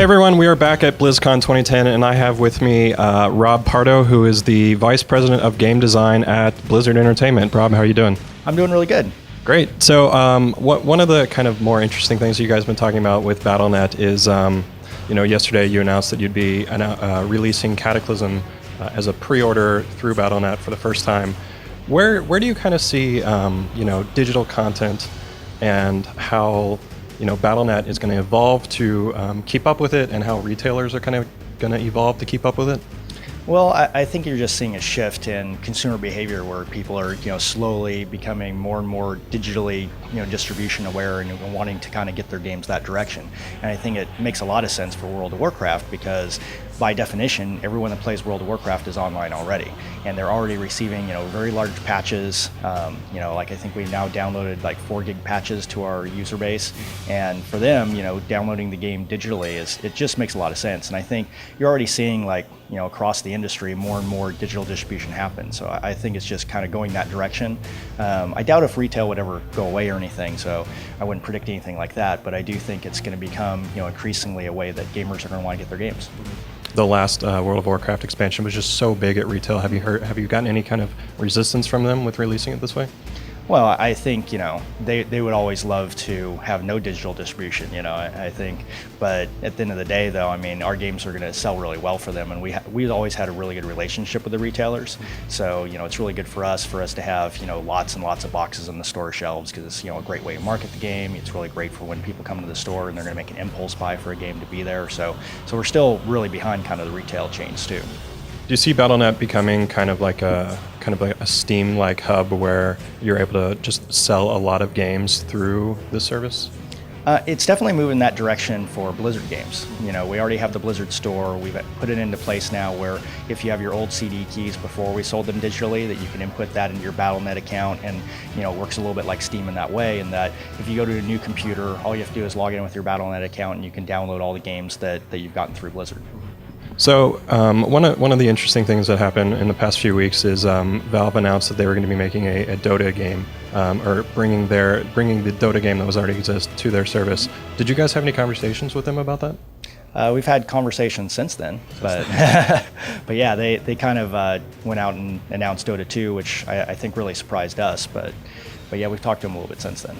Hey everyone, we are back at BlizzCon 2010, and I have with me Rob Pardo, who is the Vice President of Game Design at Blizzard Entertainment. Rob, how are you doing? I'm doing really good. Great. So one of the kind of more interesting things you guys have been talking about with Battle.net is, yesterday you announced that you'd be releasing Cataclysm as a pre-order through Battle.net for the first time. Where do you kind of see, digital content and how Battle.net is going to evolve to keep up with it, and how retailers are kind of going to evolve to keep up with it? Well, I think you're just seeing a shift in consumer behavior where people are, slowly becoming more and more digitally, distribution aware and wanting to kind of get their games that direction. And I think it makes a lot of sense for World of Warcraft because by definition, everyone that plays World of Warcraft is online already. And they're already receiving, very large patches. Like I think we've now downloaded like 4 gig patches to our user base. And for them, downloading the game digitally it just makes a lot of sense. And I think you're already seeing across the industry, more and more digital distribution happen. So I think it's just kind of going that direction. I doubt if retail would ever go away or anything, so I wouldn't predict anything like that, but I do think it's going to become increasingly a way that gamers are going to want to get their games. The last World of Warcraft expansion was just so big at retail. Have you gotten any kind of resistance from them with releasing it this way? Well, I think, they would always love to have no digital distribution, I think. But at the end of the day, though, our games are going to sell really well for them. And we've always had a really good relationship with the retailers. So, it's really good for us to have, lots and lots of boxes on the store shelves because it's, a great way to market the game. It's really great for when people come to the store and they're going to make an impulse buy for a game to be there. So we're still really behind kind of the retail chains, too. Do you see Battle.net becoming kind of like a Steam-like hub where you're able to just sell a lot of games through this service? It's definitely moving that direction for Blizzard games. We already have the Blizzard store. We've put it into place now where if you have your old CD keys before we sold them digitally, that you can input that into your Battle.net account, and it works a little bit like Steam in that way, in that if you go to a new computer, all you have to do is log in with your Battle.net account and you can download all the games that you've gotten through Blizzard. So one of the interesting things that happened in the past few weeks is Valve announced that they were going to be making a Dota game, or bringing the Dota game that was already exist to their service. Did you guys have any conversations with them about that? We've had conversations since then, but but yeah, they kind of went out and announced Dota 2, which I think really surprised us. But yeah, we've talked to them a little bit since then.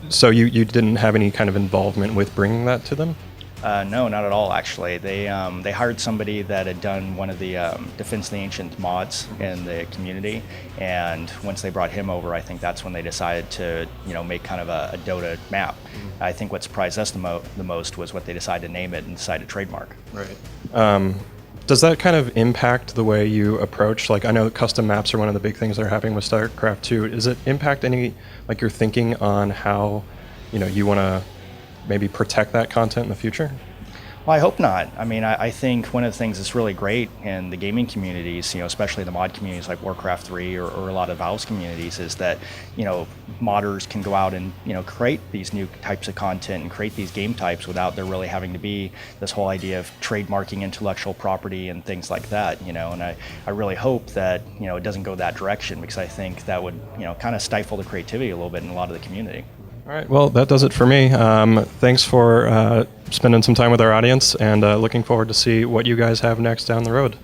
So you didn't have any kind of involvement with bringing that to them? No, not at all, actually. They hired somebody that had done one of the Defense of the Ancient mods in the community, and once they brought him over, I think that's when they decided to, make kind of a Dota map. I think what surprised us the most was what they decided to name it and decided to trademark. Right. Does that kind of impact the way you approach, I know custom maps are one of the big things that are happening with StarCraft 2. Does it impact any, your thinking on how, you want to maybe protect that content in the future? Well, I hope not. I think one of the things that's really great in the gaming communities, especially the mod communities like Warcraft 3 or a lot of Valve's communities, is that, modders can go out and, create these new types of content and create these game types without there really having to be this whole idea of trademarking intellectual property and things like that, and I really hope that, it doesn't go that direction, because I think that would, kind of stifle the creativity a little bit in a lot of the community. All right, well, that does it for me. Thanks for spending some time with our audience, and looking forward to see what you guys have next down the road.